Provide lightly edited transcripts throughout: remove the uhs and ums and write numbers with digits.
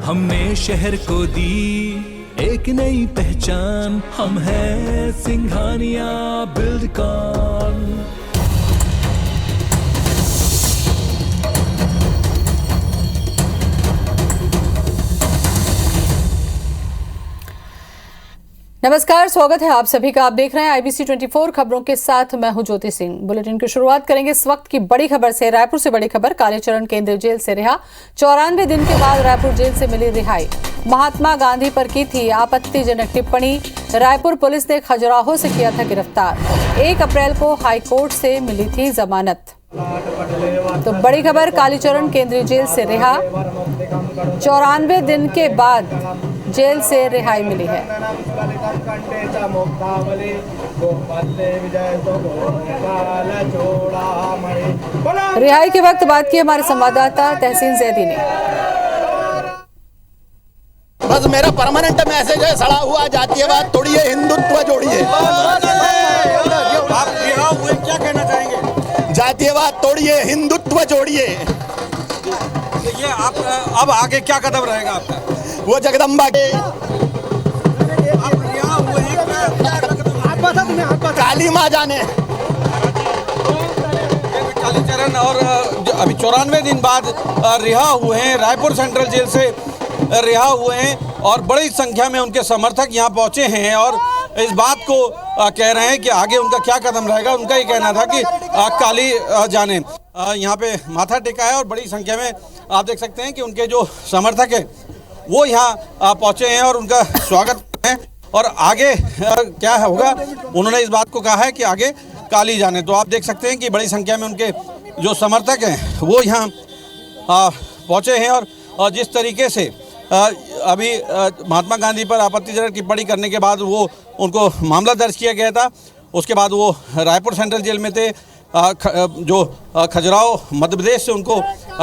हमने शहर को दी एक नई पहचान, हम हैं सिंघानिया बिल्डकॉन। नमस्कार, स्वागत है आप सभी का। आप देख रहे हैं IBC 24 खबरों के साथ मैं हूं ज्योति सिंह। बुलेटिन की शुरुआत करेंगे इस वक्त की बड़ी खबर से। रायपुर से बड़ी खबर, कालीचरण केंद्रीय जेल से रिहा, 94 दिन के बाद रायपुर जेल से मिली रिहाई। महात्मा गांधी पर की थी आपत्तिजनक टिप्पणी, रायपुर पुलिस ने खजुराहो से किया था गिरफ्तार। 1 अप्रैल को हाईकोर्ट से मिली थी जमानत। तो बड़ी खबर, कालीचरण केंद्रीय जेल से रिहा, 94 दिन के बाद जेल से रिहाई मिली है। रिहाई के वक्त बात की हमारे संवाददाता तहसीन जैदी ने। बस मेरा परमानेंट मैसेज है, सड़ा हुआ जातीयवाद तोड़िए, हिंदुत्व जोड़िए। आप रिहा हुए, क्या कहना चाहेंगे? जातीयवाद तोड़िए, हिंदुत्व जोड़िए। देखिए, आप अब आगे क्या कदम रहेगा आपका? वो जगदम्बा के आप रिहा हुए हैं, काली माँ जाने। कालीचरण और अभी 94 दिन बाद रिहा हुए हैं, रायपुर सेंट्रल जेल से रिहा हुए हैं और बड़ी संख्या में उनके समर्थक यहाँ पहुँचे हैं और इस बात को कह रहे हैं कि आगे उनका क्या कदम रहेगा। उनका ये कहना था कि काली जाने। यहाँ पे माथा टेका है और बड़ी संख्या में आप देख सकते हैं कि उनके जो समर्थक हैं वो यहाँ पहुँचे हैं और उनका स्वागत है। और आगे क्या होगा, उन्होंने इस बात को कहा है कि आगे काली जाने। तो आप देख सकते हैं कि बड़ी संख्या में उनके जो समर्थक हैं वो यहाँ पहुँचे हैं और जिस तरीके से अभी महात्मा गांधी पर आपत्तिजनक टिप्पणी करने के बाद वो उनको मामला दर्ज किया गया था, उसके बाद वो रायपुर सेंट्रल जेल में थे। जो खजुराहो मध्य प्रदेश से उनको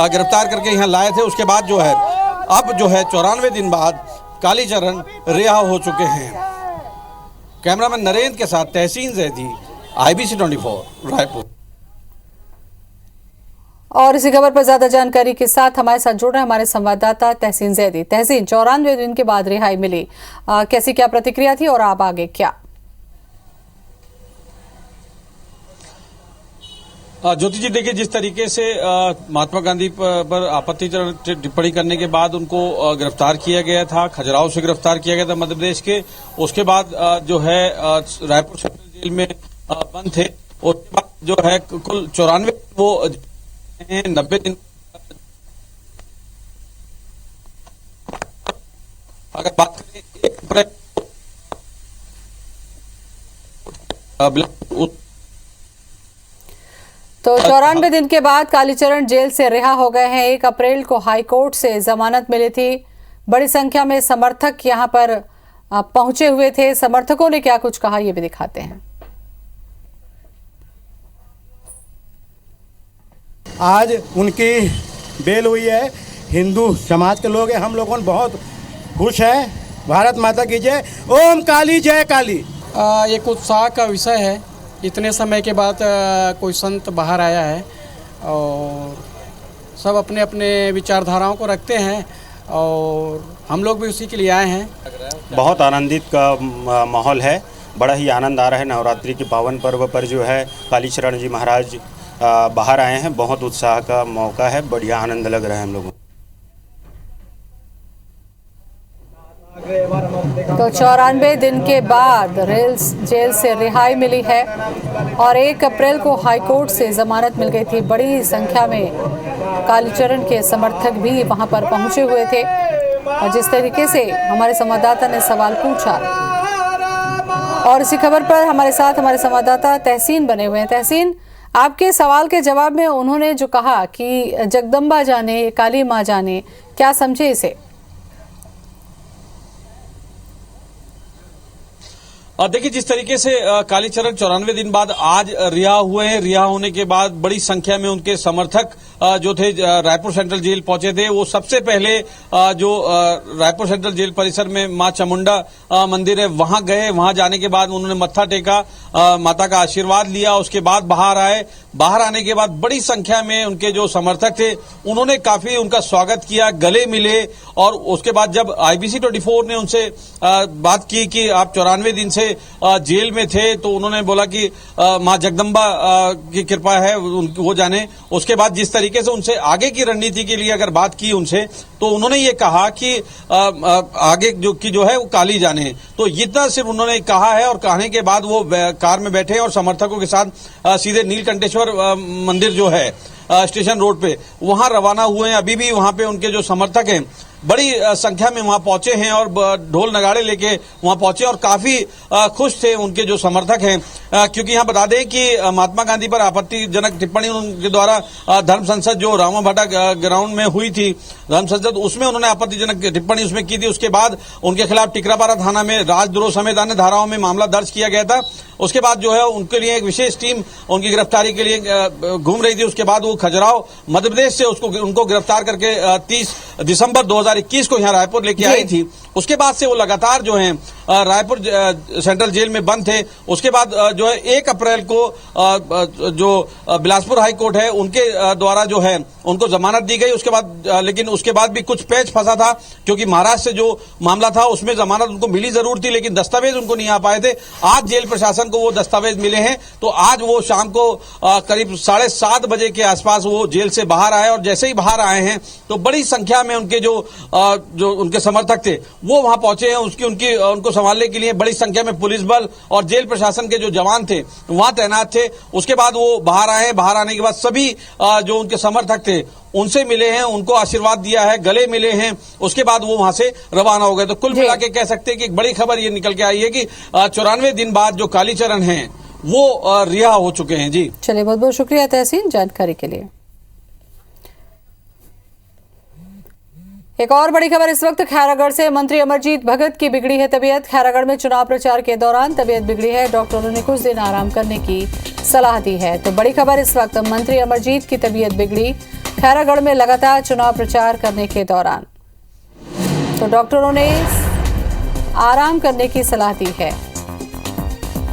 गिरफ्तार करके यहाँ लाए थे। उसके बाद जो है अब जो है 94 दिन बाद कालीचरण रिहा हो चुके हैं। कैमरामैन नरेंद्र के साथ तहसीन जैदी, IBC 24 रायपुर। और इसी खबर पर ज्यादा जानकारी के साथ हमारे साथ जुड़ रहे हमारे संवाददाता तहसीन जैदी। तहसीन, 94 दिन के बाद रिहाई मिली, कैसी क्या प्रतिक्रिया थी और आप आगे क्या? ज्योति जी, देखिए, जिस तरीके से महात्मा गांधी पर आपत्तिजनक टिप्पणी करने के बाद उनको गिरफ्तार किया गया था, खजुराहो से गिरफ्तार किया गया था मध्य प्रदेश के। उसके बाद जो है रायपुर सेंट्रल जेल में बंद थे। उसके बाद जो है कुल 94 वो 90 दिन अगर बात करें 1 अप्रैल तो 94 दिन के बाद कालीचरण जेल से रिहा हो गए हैं। 1 अप्रैल को हाईकोर्ट से जमानत मिली थी। बड़ी संख्या में समर्थक यहां पर पहुंचे हुए थे। समर्थकों ने क्या कुछ कहा, ये भी दिखाते हैं। आज उनकी बेल हुई है। हिंदू समाज के लोग हैं, हम लोगों बहुत खुश हैं। भारत माता की जय, ओम काली जय काली। एक उत्साह का विषय है। इतने समय के बाद कोई संत बाहर आया है और सब अपने अपने विचारधाराओं को रखते हैं और हम लोग भी उसी के लिए आए हैं। बहुत आनंदित का माहौल है, बड़ा ही आनंद आ रहा है। नवरात्रि के पावन पर्व पर जो है कालीचरण जी महाराज बाहर आए हैं। बहुत उत्साह का मौका है, बढ़िया आनंद लग रहा है हम लोगों को। तो 94 दिन के बाद जेल से रिहाई मिली है और 1 अप्रैल को हाईकोर्ट से जमानत मिल गई थी। बड़ी संख्या में कालीचरण के समर्थक भी वहां पर पहुंचे हुए थे और जिस तरीके से हमारे संवाददाता ने सवाल पूछा, और इसी खबर पर हमारे साथ हमारे संवाददाता तहसीन बने हुए हैं। तहसीन, आपके सवाल के जवाब में उन्होंने जो कहा कि जगदम्बा जाने, काली माँ जाने, क्या समझे इसे? देखिए, जिस तरीके से कालीचरण 94 दिन बाद आज रिहा हुए हैं, रिहा होने के बाद बड़ी संख्या में उनके समर्थक जो थे रायपुर सेंट्रल जेल पहुंचे थे। वो सबसे पहले जो रायपुर सेंट्रल जेल परिसर में मां चामुंडा मंदिर है वहां गए। वहां जाने के बाद उन्होंने मत्था टेका, माता का आशीर्वाद लिया। उसके बाद बाहर आए। बाहर आने के बाद बड़ी संख्या में उनके जो समर्थक थे उन्होंने काफी उनका स्वागत किया, गले मिले। और उसके बाद जब IBC 24 ने उनसे बात की कि आप 94 दिन से जेल में थे, तो उन्होंने बोला कि मां जगदम्बा की कृपा है, वो जाने। उसके बाद जिस तरीके से उनसे आगे की रणनीति के लिए अगर बात की उनसे, तो उन्होंने ये कहा कि आगे जो है वो काली जाने। तो इतना सिर्फ उन्होंने कहा है और कहने के बाद वो कार में बैठे और समर्थकों के साथ सीधे नीलकंठेश्वर मंदिर जो है स्टेशन रोड पे वहां रवाना हुए हैं। अभी भी वहां पे उनके जो समर्थक हैं बड़ी संख्या में वहां पहुंचे हैं और ढोल नगाड़े लेके वहां पहुंचे और काफी खुश थे उनके जो समर्थक हैं, क्योंकि यहां बता दें कि महात्मा गांधी पर आपत्तिजनक टिप्पणी उनके द्वारा धर्म संसद जो रामा भाटा ग्राउंड में हुई थी, धर्म संसद, उसमें उन्होंने आपत्तिजनक टिप्पणी उसमें की थी। उसके बाद उनके खिलाफ टिकरापारा थाना में राजद्रोह समेत अन्य धाराओं में मामला दर्ज किया गया था। उसके बाद जो है उनके लिए एक विशेष टीम उनकी गिरफ्तारी के लिए घूम रही थी। उसके बाद वो खजुराहो मध्य प्रदेश से उनको गिरफ्तार करके 30 दिसंबर 2021 को यहाँ रायपुर लेके आई थी। उसके बाद से वो लगातार जो है रायपुर सेंट्रल जेल में बंद थे। उसके बाद जो है 1 अप्रैल को जो बिलासपुर हाई कोर्ट है उनके द्वारा जो है उनको जमानत दी गई। उसके बाद लेकिन उसके बाद भी कुछ पेच फंसा था, क्योंकि महाराष्ट्र से जो मामला था उसमें जमानत उनको मिली जरूर थी, लेकिन दस्तावेज उनको नहीं आ पाए थे। आज जेल प्रशासन को वो दस्तावेज मिले हैं, तो आज वो शाम को करीब 7:30 बजे के आसपास वो जेल से बाहर आए। और जैसे ही बाहर आए हैं तो बड़ी संख्या में उनके जो उनके समर्थक थे वो वहां पहुंचे हैं। उनको संभालने के लिए बड़ी संख्या में पुलिस बल और जेल प्रशासन के जो जवान थे वहां तैनात थे। उसके बाद वो बाहर आए। बाहर आने के बाद सभी जो उनके समर्थक थे उनसे मिले हैं, उनको आशीर्वाद दिया है, गले मिले हैं। उसके बाद वो वहां से रवाना हो गए। तो कुल मिला के कह सकते हैं कि एक बड़ी खबर ये निकल के आई है कि 94 दिन बाद जो कालीचरण हैं वो रिहा हो चुके हैं। जी चलिए, बहुत बहुत शुक्रिया तहसीन जानकारी के लिए। एक और बड़ी खबर इस वक्त खैरागढ़ से। मंत्री अमरजीत भगत की बिगड़ी है तबीयत। खैरागढ़ में चुनाव प्रचार के दौरान तबीयत बिगड़ी है। डॉक्टरों ने कुछ दिन आराम करने की सलाह दी है। तो बड़ी खबर इस वक्त, मंत्री अमरजीत की तबीयत बिगड़ी खैरागढ़ में लगातार चुनाव प्रचार करने के दौरान। तो डॉक्टरों ने आराम करने की सलाह दी है।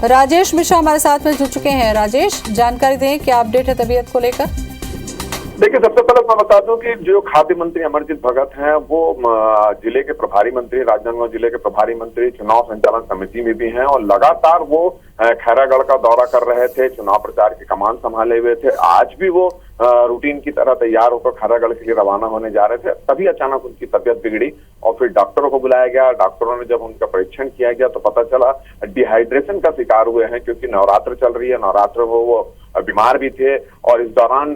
राजेश मिश्रा हमारे साथ में जुड़ चुके हैं। राजेश, जानकारी दें, क्या अपडेट है तबीयत को लेकर? देखिए, सबसे पहले मैं बता दूं कि जो खाद्य मंत्री अमरजीत भगत हैं वो जिले के प्रभारी मंत्री, राजनांदगांव जिले के प्रभारी मंत्री, चुनाव संचालन समिति में भी हैं और लगातार वो खैरागढ़ का दौरा कर रहे थे, चुनाव प्रचार की कमान संभाले हुए थे। आज भी वो रूटीन की तरह तैयार होकर खैरागढ़ के लिए रवाना होने जा रहे थे। तभी अचानक उनकी तबीयत बिगड़ी और फिर डॉक्टरों को बुलाया गया। डॉक्टरों ने जब उनका परीक्षण किया गया तो पता चला डिहाइड्रेशन का शिकार हुए हैं, क्योंकि नवरात्र चल रही है। नवरात्र में वो बीमार भी थे और इस दौरान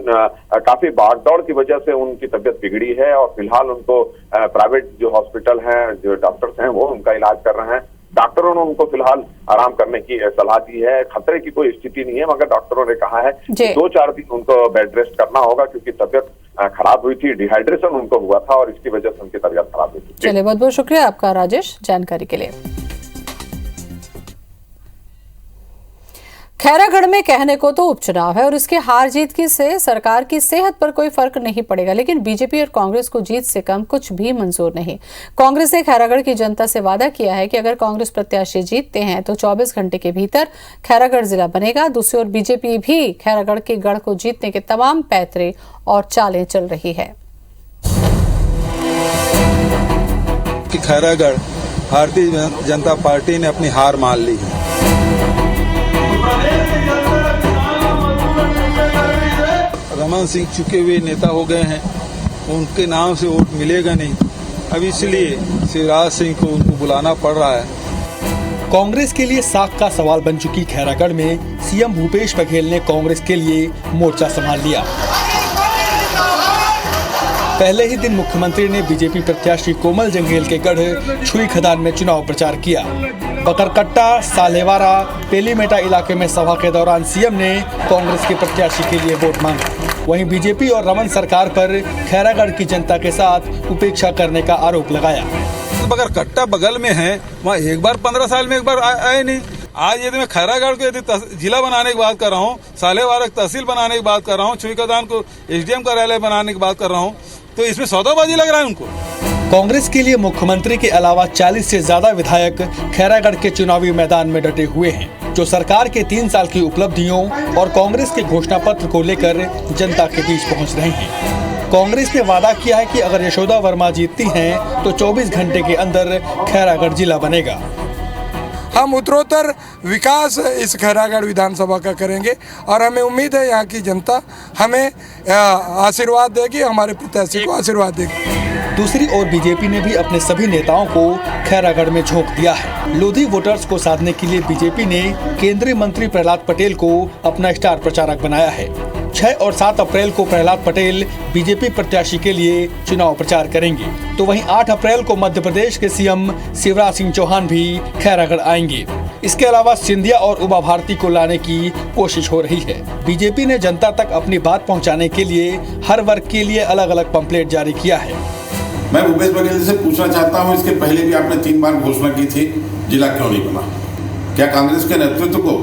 काफी भागदौड़ की वजह से उनकी तबीयत बिगड़ी है और फिलहाल उनको प्राइवेट जो हॉस्पिटल हैं, जो डॉक्टर्स हैं, वो उनका इलाज कर रहे हैं। डॉक्टरों ने उनको फिलहाल आराम करने की सलाह दी है। खतरे की कोई स्थिति नहीं है, मगर डॉक्टरों ने कहा है कि 2-4 दिन उनको बेड रेस्ट करना होगा, क्योंकि तबीयत खराब हुई थी, डिहाइड्रेशन उनको हुआ था और इसकी वजह से उनकी तबीयत खराब हुई थी। चलिए, बहुत बहुत शुक्रिया आपका राजेश जानकारी के लिए। खैरागढ़ में कहने को तो उपचुनाव है और इसके हार जीत की से सरकार की सेहत पर कोई फर्क नहीं पड़ेगा, लेकिन बीजेपी और कांग्रेस को जीत से कम कुछ भी मंजूर नहीं। कांग्रेस ने खैरागढ़ की जनता से वादा किया है कि अगर कांग्रेस प्रत्याशी जीतते हैं तो 24 घंटे के भीतर खैरागढ़ जिला बनेगा। दूसरी ओर बीजेपी भी खैरागढ़ के गढ़ को जीतने के तमाम पैतरे और चालें चल रही है। खैरागढ़ भारतीय जनता पार्टी ने अपनी हार मान ली है। रमन सिंह चुके हुए नेता हो गए हैं, उनके नाम से वोट मिलेगा नहीं। अब इसलिए शिवराज सिंह को उनको बुलाना पड़ रहा है। कांग्रेस के लिए साख का सवाल बन चुकी खैरागढ़ में सीएम भूपेश बघेल ने कांग्रेस के लिए मोर्चा संभाल लिया। पहले ही दिन मुख्यमंत्री ने बीजेपी प्रत्याशी कोमल जंगेल के गढ़ छुई खदान में चुनाव प्रचार किया। बकरकट्टा, सालेवारा, पेलीमेटा इलाके में सभा के दौरान सीएम ने कांग्रेस के प्रत्याशी के लिए वोट मांगा। वहीं बीजेपी और रमन सरकार पर खैरागढ़ की जनता के साथ उपेक्षा करने का आरोप लगाया। बकरकट्टा बगल में है, वहाँ एक बार 15 साल में एक बार आए नहीं। आज यदि मैं खैरागढ़ को यदि जिला बनाने की बात कर रहा हूँ, सालेवारा तहसील बनाने की बात कर रहा हूँ, छुईखदान को एसडीएम कार्यालय बनाने की बात कर रहा हूँ, तो इसमें सौदाबाजी लग रहा है उनको। कांग्रेस के लिए मुख्यमंत्री के अलावा 40 से ज्यादा विधायक खैरागढ़ के चुनावी मैदान में डटे हुए हैं, जो सरकार के 3 साल की उपलब्धियों और कांग्रेस के घोषणा पत्र को लेकर जनता के बीच पहुंच रहे हैं। कांग्रेस ने वादा किया है कि अगर यशोदा वर्मा जीतती हैं तो 24 घंटे के अंदर खैरागढ़ जिला बनेगा। हम उत्तरोत्तर विकास इस खैरागढ़ विधानसभा का करेंगे और हमें उम्मीद है यहाँ की जनता हमें आशीर्वाद देगी, हमारे प्रत्याशी को आशीर्वाद देगी। दूसरी ओर बीजेपी ने भी अपने सभी नेताओं को खैरागढ़ में झोंक दिया है। लोधी वोटर्स को साधने के लिए बीजेपी ने केंद्रीय मंत्री प्रहलाद पटेल को अपना स्टार प्रचारक बनाया है। 6 और 7 अप्रैल को प्रहलाद पटेल बीजेपी प्रत्याशी के लिए चुनाव प्रचार करेंगे, तो वहीं 8 अप्रैल को मध्य प्रदेश के सीएम शिवराज सिंह चौहान भी खैरागढ़ आएंगे। इसके अलावा सिंधिया और उमा भारती को लाने की कोशिश हो रही है। बीजेपी ने जनता तक अपनी बात पहुंचाने के लिए हर वर्ग के लिए अलग अलग पंपलेट जारी किया है। मैं भूपेश बघेल से पूछना चाहता हूं, इसके पहले भी आपने 3 बार घोषणा की थी, जिला क्यों नहीं बना? क्या कांग्रेस के नेतृत्व को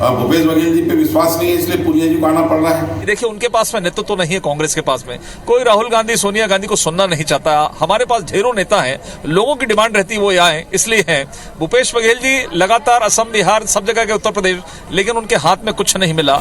भूपेश बघेल जी पे विश्वास नहीं है, इसलिए पुनिया जी को आना पड़ रहा है? देखिए, उनके पास में नेतृत्व तो नहीं है। कांग्रेस के पास में कोई राहुल गांधी, सोनिया गांधी को सुनना नहीं चाहता। हमारे पास ढेरों नेता हैं, लोगों की डिमांड रहती है वो यहाँ है, इसलिए है। भूपेश बघेल जी लगातार असम, बिहार, सब जगह के, उत्तर प्रदेश, लेकिन उनके हाथ में कुछ नहीं मिला।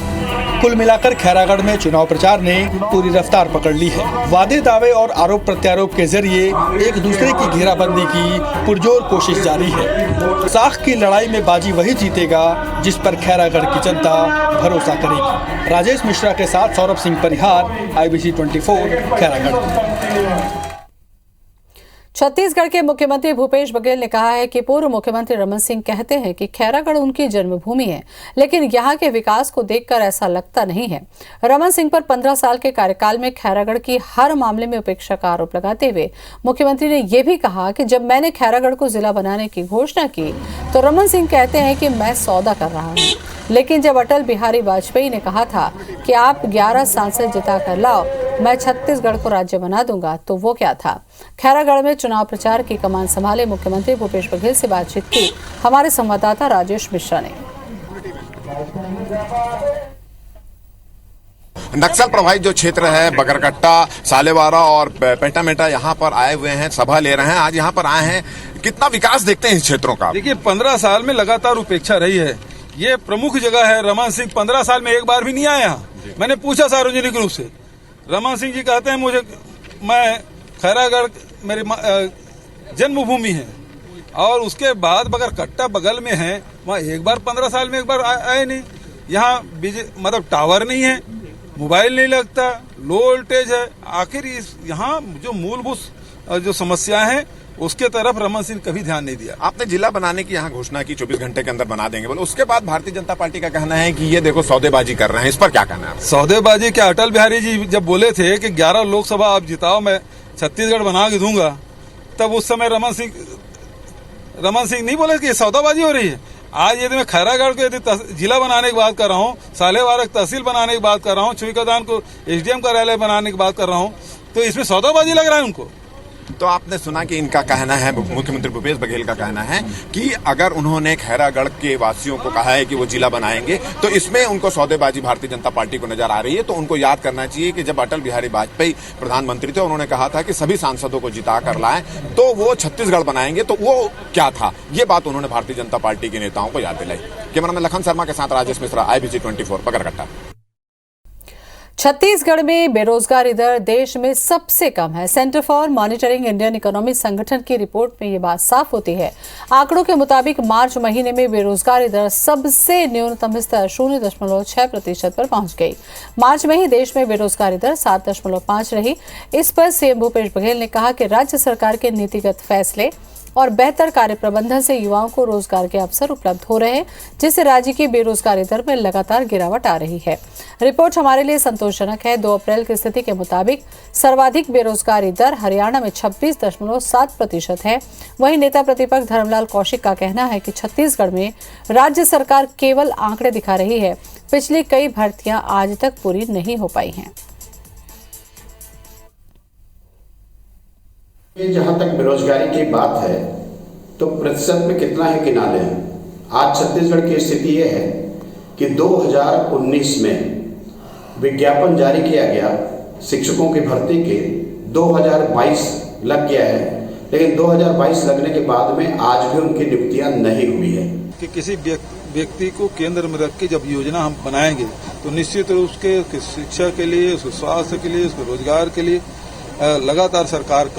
कुल मिलाकर खैरागढ़ में चुनाव प्रचार ने पूरी रफ्तार पकड़ ली है। वादे, दावे और आरोप प्रत्यारोप के जरिए एक दूसरे की घेराबंदी की पुरजोर कोशिश जारी है। साख की लड़ाई में बाजी वही जीतेगा जिस पर खैरागढ़ की जनता भरोसा करेगी। राजेश मिश्रा के साथ सौरभ सिंह परिहार, IBC 24 खैरागढ़। छत्तीसगढ़ के मुख्यमंत्री भूपेश बघेल ने कहा है कि पूर्व मुख्यमंत्री रमन सिंह कहते हैं कि खैरागढ़ उनकी जन्मभूमि है, लेकिन यहाँ के विकास को देखकर ऐसा लगता नहीं है। रमन सिंह पर 15 साल के कार्यकाल में खैरागढ़ की हर मामले में उपेक्षा का आरोप लगाते हुए मुख्यमंत्री ने यह भी कहा कि जब मैंने खैरागढ़ को जिला बनाने की घोषणा की तो रमन सिंह कहते हैं कि मैं सौदा कर रहा हूँ, लेकिन जब अटल बिहारी वाजपेयी ने कहा था कि आप 11 सांसद जिता कर लाओ, मैं छत्तीसगढ़ को राज्य बना दूंगा, तो वो क्या था? खैरागढ़ में चुनाव प्रचार की कमान संभाले मुख्यमंत्री भूपेश बघेल से बातचीत की हमारे संवाददाता राजेश मिश्रा ने। नक्सल प्रभावित जो क्षेत्र है बगरकट्टा, सालेवारा और पेटामेटा, यहाँ पर आए हुए हैं, सभा ले रहे हैं, आज यहाँ पर आए हैं। कितना विकास देखते हैं इस क्षेत्रों का? देखिए, 15 साल में लगातार उपेक्षा रही है। ये प्रमुख जगह है। रमन सिंह 15 साल में एक बार भी नहीं आया यहाँ। मैंने पूछा सार्वजनिक रूप से, रमन सिंह जी कहते हैं मैं खैरागढ़ मेरी जन्मभूमि है, और उसके बाद बगरकट्टा बगल में है, वहाँ एक बार 15 साल में एक बार आए नहीं। यहाँ मतलब टावर नहीं है, मोबाइल नहीं लगता, लो वोल्टेज है। आखिर यहाँ जो मूलभूत जो समस्याएं हैं उसके तरफ रमन सिंह कभी ध्यान नहीं दिया। आपने जिला बनाने की यहाँ घोषणा की, 24 घंटे के अंदर बना देंगे बोले, उसके बाद भारतीय जनता पार्टी का कहना है कि ये देखो सौदेबाजी कर रहे हैं, इस पर क्या कहना है? सौदेबाजी क्या? अटल बिहारी जी जब बोले थे कि 11 लोकसभा आप जिताओ, मैं छत्तीसगढ़ बना के दूंगा, तब उस समय रमन सिंह नहीं बोले कि सौदाबाजी हो रही है। आज यदि मैं खैरागढ़ को यदि जिला बनाने की बात कर रहा हूँ, सालेवारा तहसील बनाने की बात कर रहा हूँ, छुईखदान को एसडीएम कार्यालय बनाने की बात कर रहा हूँ, तो इसमें सौदाबाजी लग रहा है उनको। तो आपने सुना कि इनका कहना है, मुख्यमंत्री भूपेश बघेल का कहना है कि अगर उन्होंने खैरागढ़ के वासियों को कहा है कि वो जिला बनाएंगे, तो इसमें उनको सौदेबाजी भारतीय जनता पार्टी को नजर आ रही है। तो उनको याद करना चाहिए कि जब अटल बिहारी वाजपेयी प्रधानमंत्री थे, उन्होंने कहा था कि सभी सांसदों को जिता कर लाएं तो वो छत्तीसगढ़ बनाएंगे, तो वो क्या था, ये बात उन्होंने भारतीय जनता पार्टी के नेताओं को याद दिलाई। कैमरामैन लखन शर्मा के साथ राजेश मिश्रा, IBC 24 बगरकट्टा। छत्तीसगढ़ में बेरोजगारी दर देश में सबसे कम है। Centre for monitoring Indian economy संगठन की रिपोर्ट में ये बात साफ होती है। आंकड़ों के मुताबिक मार्च महीने में बेरोजगारी दर सबसे न्यूनतम स्तर 0.6% पर पहुंच गई। मार्च में ही देश में बेरोजगारी दर 7.5 रही। इस पर सीएम भूपेश बघेल ने कहा कि राज्य सरकार के नीतिगत फैसले और बेहतर कार्य प्रबंधन से युवाओं को रोजगार के अवसर उपलब्ध हो रहे हैं, जिससे राज्य की बेरोजगारी दर में लगातार गिरावट आ रही है। रिपोर्ट हमारे लिए संतोषजनक है। 2 अप्रैल की स्थिति के मुताबिक सर्वाधिक बेरोजगारी दर हरियाणा में 26.7% है। वहीं नेता प्रतिपक्ष धर्मलाल कौशिक का कहना है कि छत्तीसगढ़ में राज्य सरकार केवल आंकड़े दिखा रही है, पिछली कई भर्तियां आज तक पूरी नहीं हो पाई हैं। जहाँ तक बेरोजगारी की बात है तो प्रतिशत में कितना है कि ना लें, आज छत्तीसगढ़ की स्थिति ये है कि 2019 में विज्ञापन जारी किया गया शिक्षकों की भर्ती के 2022 लग गया है, लेकिन 2022 लगने के बाद में आज भी उनकी नियुक्तियां नहीं हुई है। कि किसी व्यक्ति को केंद्र में रख के जब योजना हम बनाएंगे तो निश्चित रूप उसके शिक्षा के लिए, उसके स्वास्थ्य के लिए, उसके रोजगार के लिए लगातार सरकार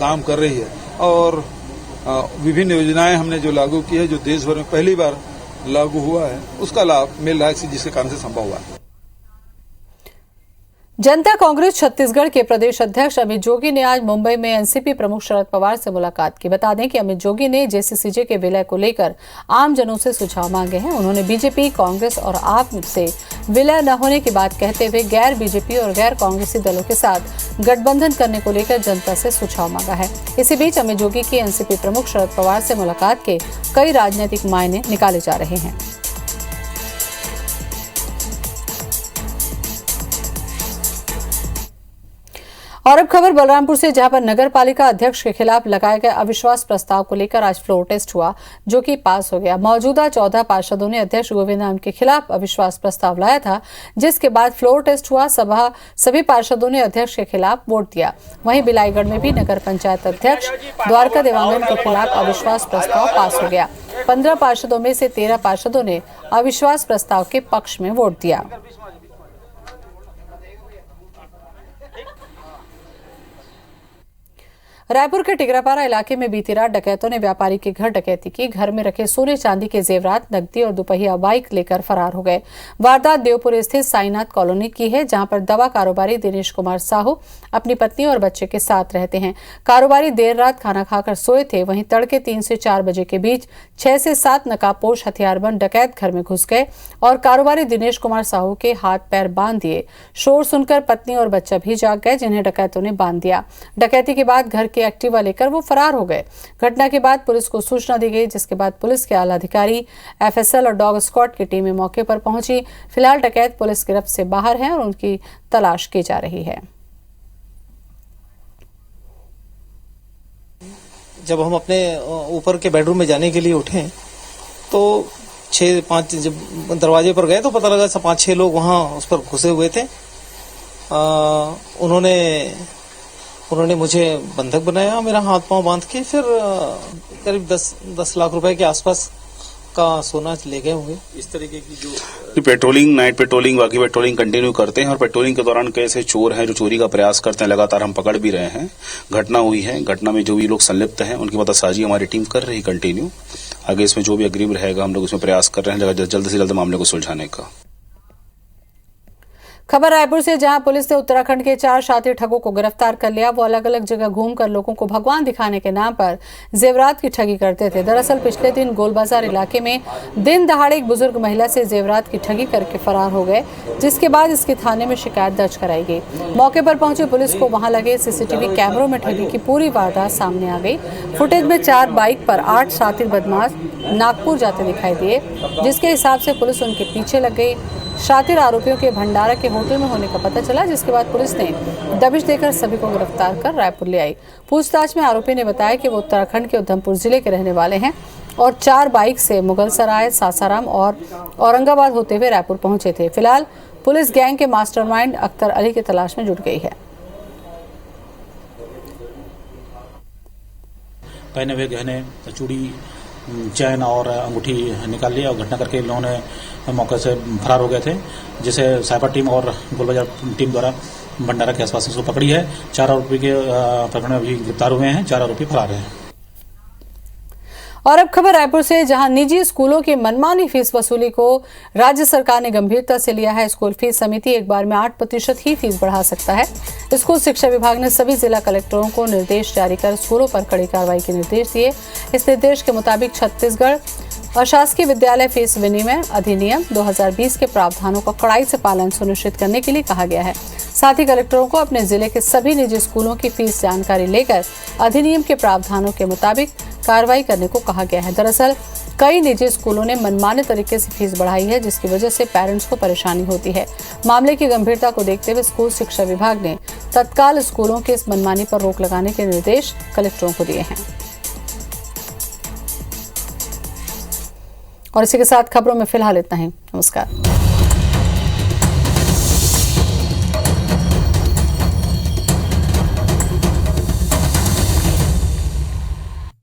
काम कर रही है और विभिन्न योजनाएं हमने जो लागू की है, जो देश भर में पहली बार लागू हुआ है, उसका लाभ मिल रहा है जिसके कारण से संभव हुआ है। जनता कांग्रेस छत्तीसगढ़ के प्रदेश अध्यक्ष अमित जोगी ने आज मुंबई में एनसीपी प्रमुख शरद पवार से मुलाकात की। बता दें कि अमित जोगी ने जेसीसीजे के विलय को लेकर आमजनों से सुझाव मांगे हैं। उन्होंने बीजेपी, कांग्रेस और आप से विलय न होने की बात कहते हुए गैर बीजेपी और गैर कांग्रेसी दलों के साथ गठबंधन करने को लेकर जनता से सुझाव मांगा है। इसी बीच अमित जोगी की एनसीपी प्रमुख शरद पवार से मुलाकात के कई राजनीतिक मायने निकाले जा रहे हैं। और अब खबर बलरामपुर से, जहां पर नगर पालिका अध्यक्ष के खिलाफ लगाए गए अविश्वास प्रस्ताव को लेकर आज फ्लोर टेस्ट हुआ, जो कि पास हो गया। मौजूदा 14 पार्षदों ने अध्यक्ष गोविंद नाम के खिलाफ अविश्वास प्रस्ताव लाया था, जिसके बाद फ्लोर टेस्ट हुआ। सभी पार्षदों ने अध्यक्ष के खिलाफ वोट दिया। वहीं बिलाईगढ़ में भी नगर पंचायत अध्यक्ष द्वारका देवांगन के खिलाफ अविश्वास प्रस्ताव पास हो गया। 15 पार्षदों में से 13 पार्षदों ने अविश्वास प्रस्ताव के पक्ष में वोट दिया। रायपुर के टिकरापारा इलाके में बीती रात डकैतों ने व्यापारी के घर डकैती की। घर में रखे सोने चांदी के जेवरात, नकदी और दुपहिया बाइक लेकर फरार हो गए। वारदात देवपुर स्थित साईनाथ कॉलोनी की है, जहां पर दवा कारोबारी दिनेश कुमार साहू अपनी पत्नी और बच्चे के साथ रहते हैं। कारोबारी देर रात खाना खाकर सोए थे। वहीं तड़के 3 से 4 बजे के बीच 6 से 7 नकाबपोश हथियारबंद डकैत घर में घुस गए और कारोबारी दिनेश कुमार साहू के हाथ पैर बांध दिए। शोर सुनकर पत्नी और बच्चा भी जाग गए, जिन्हें डकैतों ने बांध दिया। डकैती के बाद घर के एक्टिवा लेकर वो फरार हो गए। घटना के बाद पुलिस को सूचना दी गई, जिसके बाद पुलिस के आला अधिकारी, एफएसएल और डॉग स्क्वाड की टीमें मौके पर पहुंची। फिलहाल डकैत पुलिस गिरफ्त से बाहर हैं और उनकी तलाश की जा रही है। जब हम अपने ऊपर के बेडरूम में जाने के लिए उठे तो 6-5 जब दरवाजे पर गए तो पता लगा 5-6 लोग वहां उस पर घुसे हुए थे। उन्होंने मुझे बंधक बनाया, मेरा हाथ पांव बांध के फिर करीब 10 लाख रुपए के आसपास का सोना ले गए होंगे। इस तरीके की जो पेट्रोलिंग, नाइट पेट्रोलिंग, बाकी पेट्रोलिंग कंटिन्यू करते हैं और पेट्रोलिंग के दौरान कई ऐसे चोर हैं जो चोरी का प्रयास करते हैं, लगातार हम पकड़ भी रहे हैं। घटना हुई है, घटना में जो भी लोग संलिप्त हैं उनकी पतासाजी हमारी टीम कर रही कंटिन्यू। आगे इसमें जो भी अग्रिम रहेगा हम लोग उसमें प्रयास कर रहे हैं जल्द से जल्द मामले को सुलझाने का। खबर रायपुर से, जहां पुलिस ने उत्तराखंड के 4 शातिर ठगों को गिरफ्तार कर लिया। वो अलग अलग जगह घूमकर लोगों को भगवान दिखाने के नाम पर जेवरात की ठगी करते थे। दरअसल पिछले दिन गोलबाजार इलाके में दिन दहाड़े एक बुजुर्ग महिला से जेवरात की ठगी करके फरार हो गए, जिसके बाद इसके थाने में शिकायत दर्ज कराई गई। मौके पर पहुंची पुलिस को वहां लगे सीसीटीवी कैमरों में ठगी की पूरी वारदात सामने आ गई। फुटेज में 4 बाइक पर 8 शातिर बदमाश नागपुर जाते दिखाई दिए, जिसके हिसाब से पुलिस उनके पीछे लग गई। शातिर आरोपियों के भंडारा के होटल में होने का पता चला, जिसके बाद पुलिस ने दबिश देकर सभी को गिरफ्तार कर रायपुर ले आई। पूछताछ में आरोपी ने बताया कि वो उत्तराखंड के उधमपुर जिले के रहने वाले हैं और 4 बाइक से मुगलसराय, सासाराम और औरंगाबाद होते हुए रायपुर पहुंचे थे। फिलहाल पुलिस गैंग के मास्टरमाइंड अख्तर अली की तलाश में जुट गई है। पहने हुए गहने, चूड़ी, चैन और अंगूठी निकाल लिया और घटना करके इन लोगों ने मौके से फरार हो गए थे, जिसे साइबर टीम और गोलबाजार टीम द्वारा भंडारा के आसपास उसको पकड़ी है। 4 आरोपी के प्रकरण में अभी गिरफ्तार हुए हैं, 4 आरोपी फरार हैं। और अब खबर रायपुर से, जहां निजी स्कूलों की मनमानी फीस वसूली को राज्य सरकार ने गंभीरता से लिया है। स्कूल फीस समिति एक बार में 8% ही फीस बढ़ा सकता है। स्कूल शिक्षा विभाग ने सभी जिला कलेक्टरों को निर्देश जारी कर स्कूलों पर कड़ी कार्रवाई के निर्देश दिए। इस निर्देश के मुताबिक छत्तीसगढ़ अशासकीय विद्यालय फीस विनिमय अधिनियम 2020 के प्रावधानों का कड़ाई से पालन सुनिश्चित करने के लिए कहा गया है। साथ ही कलेक्टरों को अपने जिले के सभी निजी स्कूलों की फीस जानकारी लेकर अधिनियम के प्रावधानों के मुताबिक कार्रवाई करने को कहा गया है। दरअसल कई निजी स्कूलों ने मनमाने तरीके से फीस बढ़ाई है, जिसकी वजह से पेरेंट्स को परेशानी होती है। मामले की गंभीरता को देखते हुए स्कूल शिक्षा विभाग ने तत्काल स्कूलों के इस मनमानी पर रोक लगाने के निर्देश कलेक्टरों को दिए हैं। और इसी के साथ खबरों में फिलहाल इतना ही। नमस्कार।